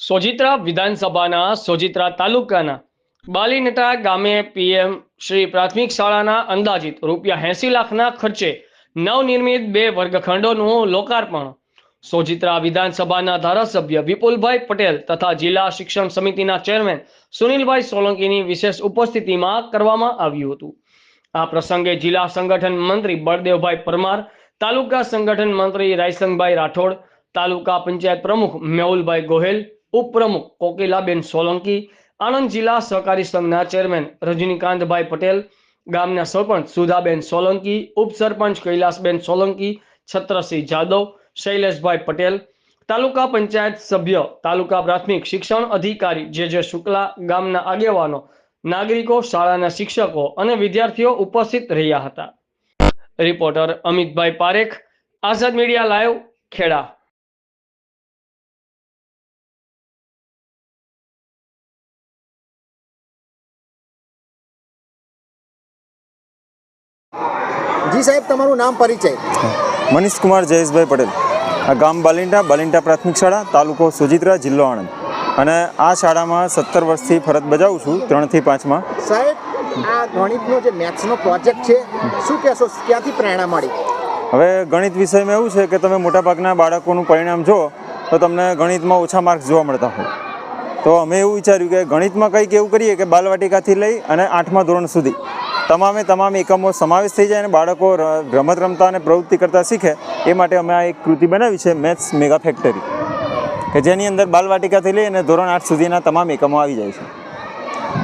સોજિત્રા વિધાનસભાના સોજિત્રા તાલુકાના બાલીનટા ગામે પીએમ શ્રી પ્રાથમિક શાળાના અંદાજિત ₹80 લાખના ખર્ચે નવનિર્મિત 2 વર્ગખંડોનું લોકાર્પણ સોજિત્રા વિધાનસભાના ધારાસભ્ય વિપુલભાઈ પટેલ તથા જિલ્લા શિક્ષણ સમિતિના ચેરમેન સુનિલભાઈ સોલંકીની વિશેષ ઉપસ્થિતિમાં કરવામાં આવ્યું હતું। આ પ્રસંગે જિલ્લા સંગઠન મંત્રી બળદેવભાઈ પરમાર, તાલુકા સંગઠન મંત્રી રાયસંગભાઈ રાઠોડ, તાલુકા પંચાયત પ્રમુખ મેહુલભાઈ ગોહેલ, ઉપપ્રમુખ કોકિલાબેન સોલંકી, આણંદ જિલ્લા સહકારી સંઘના ચેરમેન રજનીકાંતભાઈ પટેલ, ગામના સરપંચ સુધાબેન સોલંકી, ઉપસરપંચ કૈલાસબેન સોલંકી, છત્રસિંહ જાદવ, શૈલેષભાઈ પટેલ, તાલુકા પંચાયત સભ્ય, તાલુકા પ્રાથમિક શિક્ષણ અધિકારી જે શુક્લા, ગામના આગેવાનો, નાગરિકો, શાળાના શિક્ષકો અને વિદ્યાર્થીઓ ઉપસ્થિત રહ્યા હતા। રિપોર્ટર અમિતભાઈ પારેખ, આઝાદ મીડિયા લાઈવ, ખેડા। જી સાહેબ, તમારું નામ પરિચય? મનીષ કુમાર જયેશભાઈ પટેલ, આ ગામ બાલીનટા પ્રાથમિક શાળા, તાલુકો સોજિત્રા, જિલ્લો આણંદ, અને આ શાળામાં 17 વર્ષથી ફરજ બજાવું છું, 3 થી 5માં। સાહેબ, આ ગણિતનો જે મેથ્સનો પ્રોજેક્ટ છે, શું કહેશો, ક્યાંથી પ્રેરણા મળી? હવે ગણિત વિષયમાં એવું છે કે તમે મોટાભાગના બાળકોનું પરિણામ જુઓ તો તમને ગણિતમાં ઓછા માર્ક્સ જોવા મળતા હોય, તો અમે એવું વિચાર્યું કે ગણિતમાં કંઈક એવું કરીએ કે બાલવાટિકાથી લઈ અને 8મા ધોરણ સુધી તમામ એકમો સમાવેશ થઈ જાય અને બાળકો રમત રમતા અને પ્રવૃત્તિ કરતા શીખે, એ માટે અમે આ એક કૃતિ બનાવી છે, મેથ્સ મેગા ફેક્ટરી, કે જેની અંદર બાલવાટિકાથી લઈ અને ધોરણ 8 સુધીના તમામ એકમો આવી જાય છે।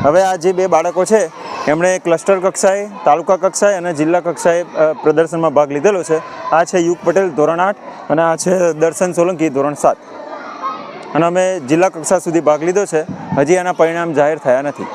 હવે આ જે 2 બાળકો છે એમણે ક્લસ્ટર કક્ષાએ, તાલુકા કક્ષાએ અને જિલ્લા કક્ષાએ પ્રદર્શનમાં ભાગ લીધેલો છે। આ છે યુગ પટેલ, ધોરણ 8, અને આ છે દર્શન સોલંકી, ધોરણ 7, અને અમે જિલ્લા કક્ષા સુધી ભાગ લીધો છે। હજી આના પરિણામ જાહેર થયા નથી।